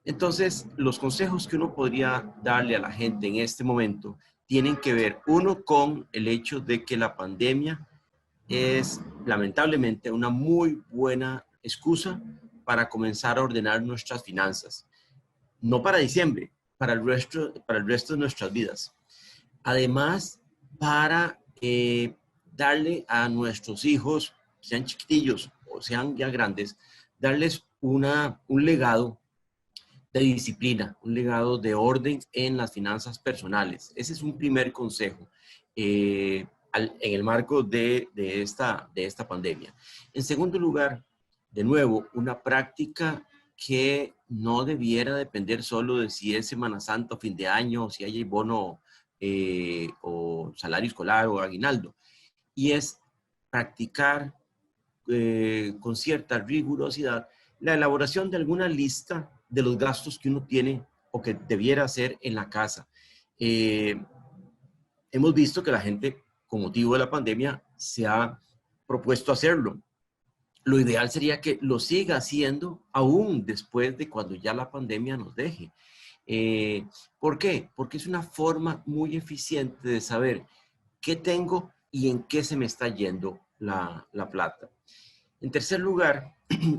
Entonces, los consejos que uno podría darle a la gente en este momento tienen que ver, uno, con el hecho de que la pandemia es lamentablemente una muy buena excusa para comenzar a ordenar nuestras finanzas. No para diciembre, para el resto de nuestras vidas. Además, para darle a nuestros hijos, sean chiquitillos o sean ya grandes, darles un legado de disciplina, un legado de orden en las finanzas personales. Ese es un primer consejo en el marco de esta pandemia. En segundo lugar, de nuevo, una práctica que no debiera depender solo de si es Semana Santa o fin de año, o si hay bono o salario escolar o aguinaldo, y es practicar con cierta rigurosidad la elaboración de alguna lista de los gastos que uno tiene o que debiera hacer en la casa. Hemos visto que la gente, con motivo de la pandemia, se ha propuesto hacerlo. Lo ideal sería que lo siga haciendo aún después de cuando ya la pandemia nos deje. ¿Por qué? Porque es una forma muy eficiente de saber qué tengo y en qué se me está yendo la plata. En tercer lugar,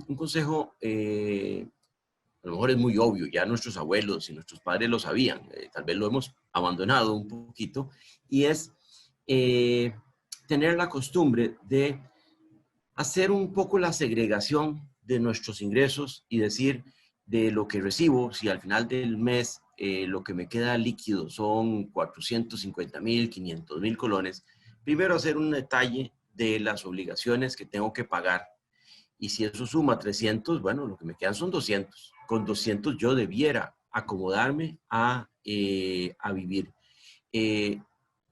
un consejo, a lo mejor es muy obvio, ya nuestros abuelos y nuestros padres lo sabían, tal vez lo hemos abandonado un poquito, y es tener la costumbre de hacer un poco la segregación de nuestros ingresos y decir de lo que recibo, si al final del mes lo que me queda líquido son 450,000, 500,000 colones, primero hacer un detalle de las obligaciones que tengo que pagar. Y si eso suma 300, bueno, lo que me quedan son 200. Con 200 yo debiera acomodarme a vivir.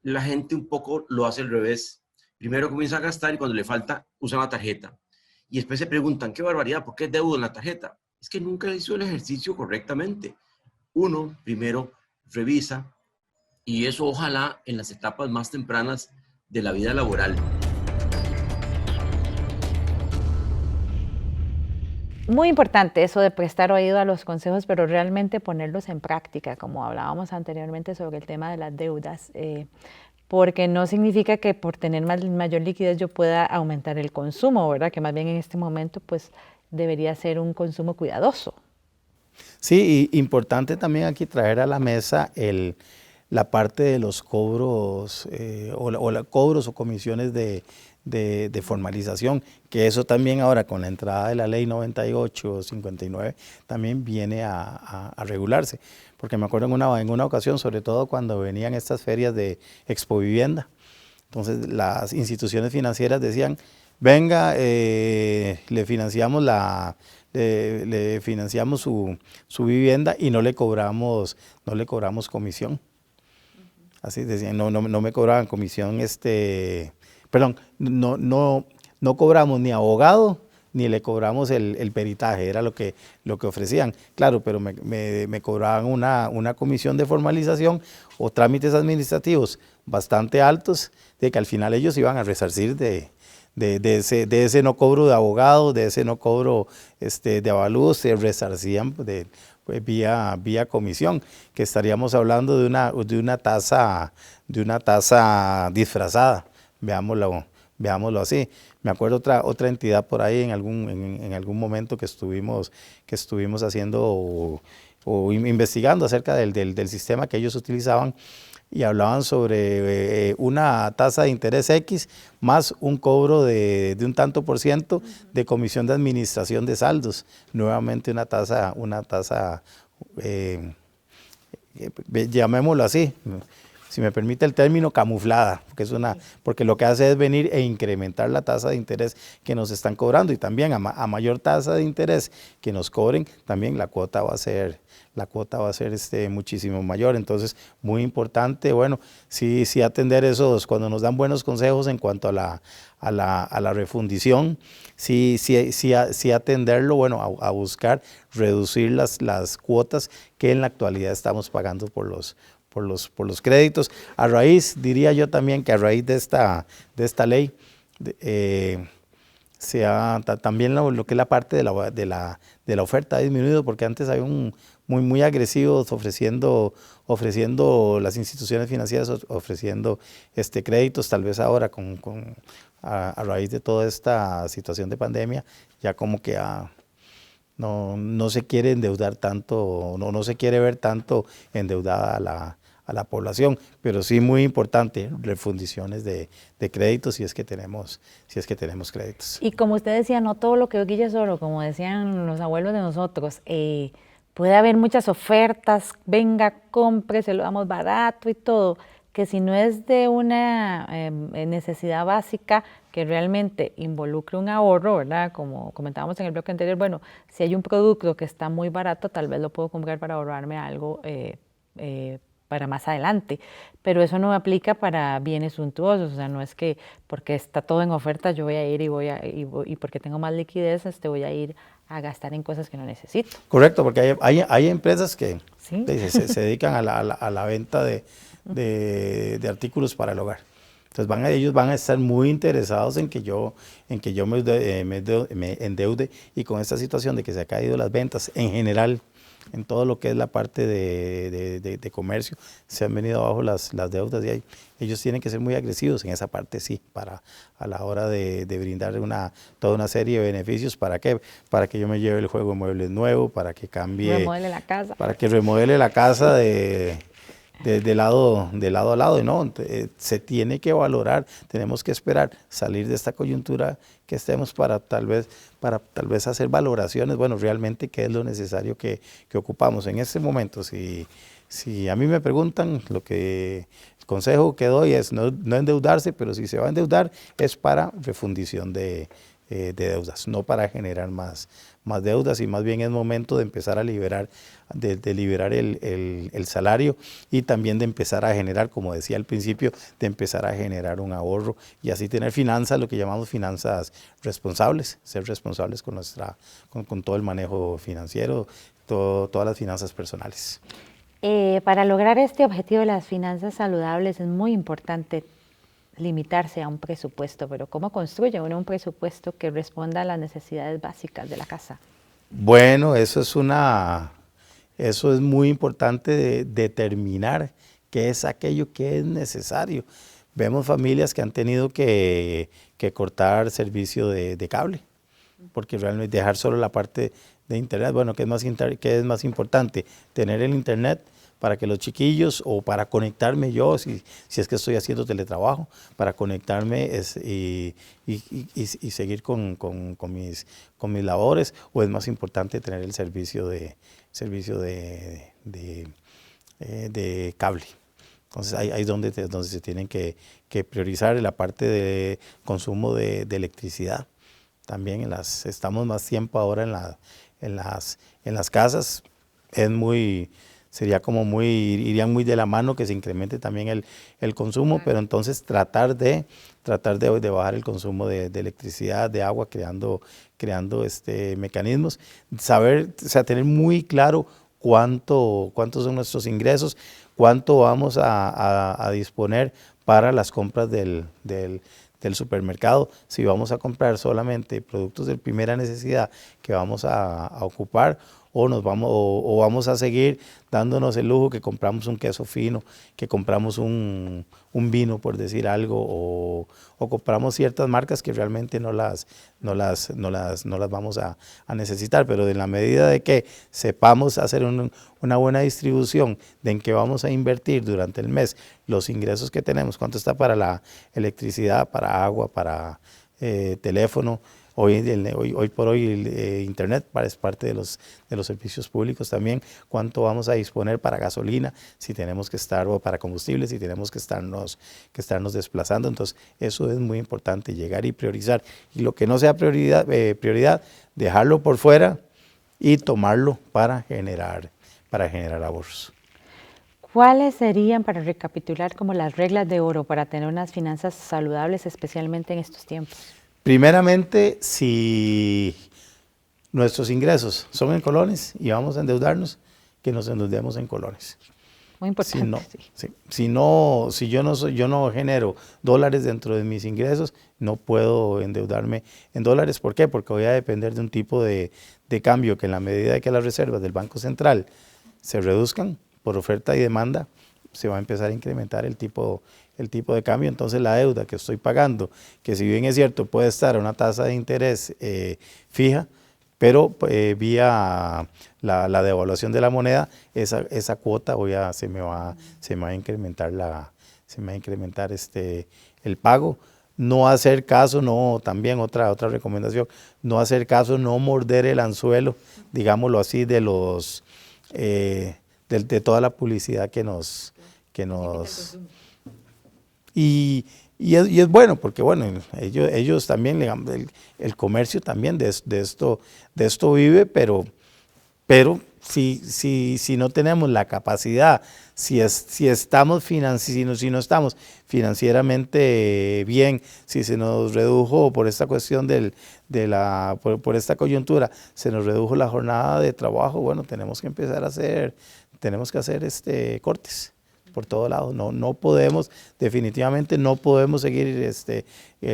La gente un poco lo hace al revés. Primero comienza a gastar y cuando le falta, usa la tarjeta. Y después se preguntan, qué barbaridad, ¿por qué deudo en la tarjeta? Es que nunca hizo el ejercicio correctamente. Uno primero revisa, y eso ojalá en las etapas más tempranas de la vida laboral. Muy importante eso de prestar oído a los consejos, pero realmente ponerlos en práctica, como hablábamos anteriormente sobre el tema de las deudas, porque no significa que por tener mayor liquidez yo pueda aumentar el consumo, ¿verdad? Que más bien en este momento pues debería ser un consumo cuidadoso. Sí, y importante también aquí traer a la mesa la parte de los cobros cobros o comisiones de formalización, que eso también ahora con la entrada de la ley 98 o 59 también viene a regularse. Porque me acuerdo en una ocasión, sobre todo cuando venían estas ferias de Expo Vivienda, entonces las instituciones financieras decían, venga, le financiamos le financiamos su vivienda y no le cobramos comisión. Así decían, no me cobraban comisión, perdón, no cobramos ni abogado ni le cobramos el peritaje, era lo que ofrecían. Claro, pero me cobraban una comisión de formalización o trámites administrativos bastante altos, de que al final ellos iban a resarcir de ese no cobro de abogados, de ese no cobro de avalúos, se resarcían vía comisión, que estaríamos hablando de una tasa disfrazada, veámoslo así. Me acuerdo otra entidad por ahí en algún momento que estuvimos haciendo o investigando acerca del sistema que ellos utilizaban, y hablaban sobre una tasa de interés X más un cobro de un tanto por ciento de comisión de administración de saldos. Nuevamente una tasa llamémoslo así, si me permite el término, camuflada, porque lo que hace es venir e incrementar la tasa de interés que nos están cobrando, y también a mayor tasa de interés que nos cobren, también la cuota va a ser muchísimo mayor. Entonces, muy importante, bueno, sí atender esos, cuando nos dan buenos consejos en cuanto a la refundición, sí atenderlo, bueno, a buscar reducir las cuotas que en la actualidad estamos pagando por los créditos. A raíz, diría yo también que a raíz de esta ley, también lo que es la parte de la oferta ha disminuido, porque antes había muy agresivos ofreciendo las instituciones financieras, ofreciendo créditos. Tal vez ahora a raíz de toda esta situación de pandemia, ya como que no se quiere endeudar tanto, no se quiere ver tanto endeudada a la población, pero sí muy importante refundiciones de créditos si es que tenemos créditos. Y como usted decía, no todo lo que brilla es oro, como decían los abuelos de nosotros. Puede haber muchas ofertas, venga, compre, se lo damos barato y todo, que si no es de una necesidad básica que realmente involucre un ahorro, ¿verdad? Como comentábamos en el bloque anterior, bueno, si hay un producto que está muy barato, tal vez lo puedo comprar para ahorrarme algo para más adelante, pero eso no aplica para bienes suntuosos. O sea, no es que porque está todo en oferta yo voy a ir y porque tengo más liquidez voy a ir a gastar en cosas que no necesito. Correcto, porque hay empresas que ¿Sí? se dedican a la venta de artículos para el hogar. Entonces ellos van a estar muy interesados en que yo me endeude, y con esta situación de que se ha caído las ventas en general, en todo lo que es la parte de comercio, se han venido abajo las deudas, y ellos tienen que ser muy agresivos en esa parte, sí, a la hora de brindar toda una serie de beneficios. ¿Para qué? Para que yo me lleve el juego de muebles nuevo, para que cambie, remodele la casa. Para que remodele la casa de lado a lado, y no, se tiene que valorar, tenemos que esperar salir de esta coyuntura que estemos para tal vez hacer valoraciones, bueno, realmente qué es lo necesario que ocupamos en este momento. Si a mí me preguntan, el consejo que doy es no endeudarse, pero si se va a endeudar es para refundición de deudas, no para generar más deudas, y más bien es momento de empezar a liberar el salario, y también de empezar a generar, como decía al principio, de empezar a generar un ahorro, y así tener finanzas, lo que llamamos finanzas responsables, ser responsables con todo el manejo financiero, todas las finanzas personales. Para lograr este objetivo de las finanzas saludables es muy importante limitarse a un presupuesto, pero ¿cómo construye uno un presupuesto que responda a las necesidades básicas de la casa? Bueno, eso es muy importante de determinar qué es aquello que es necesario. Vemos familias que han tenido que cortar servicio de cable, porque realmente dejar solo la parte de internet. Bueno, ¿qué es más importante? Tener el internet para que los chiquillos o para conectarme yo, si es que estoy haciendo teletrabajo, para conectarme y seguir con mis labores, o es más importante tener el servicio de cable. Entonces ahí es donde se tienen que priorizar la parte de consumo de electricidad. También estamos más tiempo ahora en las casas. Irían muy de la mano que se incremente también el consumo, pero entonces tratar de bajar el consumo de electricidad, de agua, creando mecanismos, saber, o sea, tener muy claro cuántos son nuestros ingresos, cuánto vamos a disponer para las compras del supermercado, si vamos a comprar solamente productos de primera necesidad que vamos a ocupar, o vamos a seguir dándonos el lujo que compramos un queso fino, que compramos un vino, por decir algo, o compramos ciertas marcas que realmente no las vamos a necesitar, pero en la medida de que sepamos hacer una buena distribución de en qué vamos a invertir durante el mes, los ingresos que tenemos, cuánto está para la electricidad, para agua, para teléfono. Hoy por hoy Internet es parte de los servicios públicos también, cuánto vamos a disponer para gasolina, si tenemos que estar, o para combustibles, si tenemos que estarnos desplazando. Entonces eso es muy importante, llegar y priorizar, y lo que no sea prioridad, dejarlo por fuera y tomarlo para generar ahorros. ¿Cuáles serían, para recapitular, como las reglas de oro para tener unas finanzas saludables, especialmente en estos tiempos? Primeramente, si nuestros ingresos son en colones y vamos a endeudarnos, que nos endeudemos en colones. Muy importante. Si yo no genero dólares dentro de mis ingresos, no puedo endeudarme en dólares. ¿Por qué? Porque voy a depender de un tipo de cambio que, en la medida de que las reservas del Banco Central se reduzcan por oferta y demanda, se va a empezar a incrementar el tipo de cambio. Entonces la deuda que estoy pagando, que si bien es cierto puede estar a una tasa de interés fija, pero vía la devaluación de la moneda, esa cuota se me va a incrementar el pago. No hacer caso, también otra recomendación, no hacer caso, no morder el anzuelo, digámoslo así, de toda la publicidad que nos y es bueno, porque bueno, ellos también, el comercio también de esto vive, pero si no tenemos la capacidad, si no estamos financieramente bien, si se nos redujo por esta cuestión por esta coyuntura, se nos redujo la jornada de trabajo, bueno, tenemos que hacer cortes por todo lado. No podemos, definitivamente no podemos seguir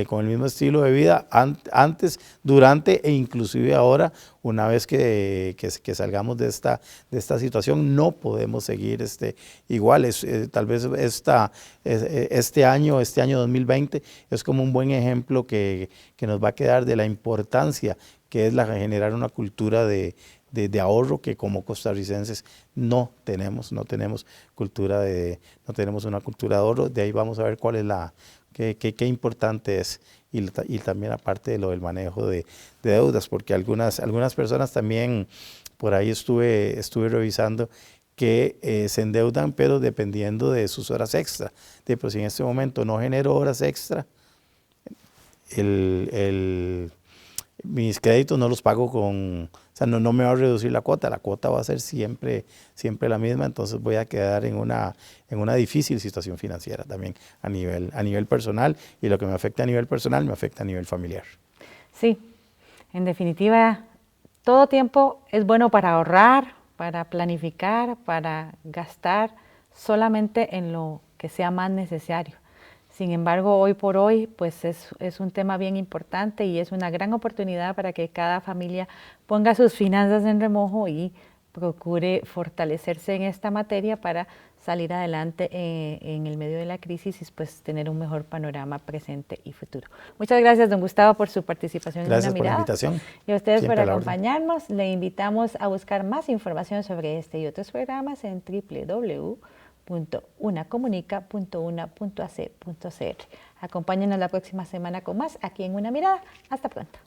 con el mismo estilo de vida antes, durante e inclusive ahora, una vez que salgamos de esta situación, no podemos seguir iguales. Tal vez este año 2020 es como un buen ejemplo que nos va a quedar de la importancia que es generar una cultura de ahorro, que como costarricenses no tenemos una cultura de ahorro. De ahí vamos a ver cuál es qué importante es, y también aparte de lo del manejo de deudas, porque algunas personas también, por ahí estuve revisando, que se endeudan, pero dependiendo de sus horas extra. Pero si en este momento no genero horas extra, mis créditos no los pago no me va a reducir la cuota va a ser siempre la misma. Entonces voy a quedar en una difícil situación financiera también a nivel personal, y lo que me afecta a nivel personal me afecta a nivel familiar. Sí, en definitiva, todo tiempo es bueno para ahorrar, para planificar, para gastar solamente en lo que sea más necesario. Sin embargo, hoy por hoy, pues es un tema bien importante, y es una gran oportunidad para que cada familia ponga sus finanzas en remojo y procure fortalecerse en esta materia para salir adelante en el medio de la crisis y pues tener un mejor panorama presente y futuro. Muchas gracias, don Gustavo, por su participación en Una Mirada. Gracias por la invitación. Y a ustedes por Siempre a la orden. acompañarnos. Le invitamos a buscar más información sobre este y otros programas en www.unacomunica.una.ac.cr. Acompáñenos la próxima semana con más aquí en Una Mirada. Hasta pronto.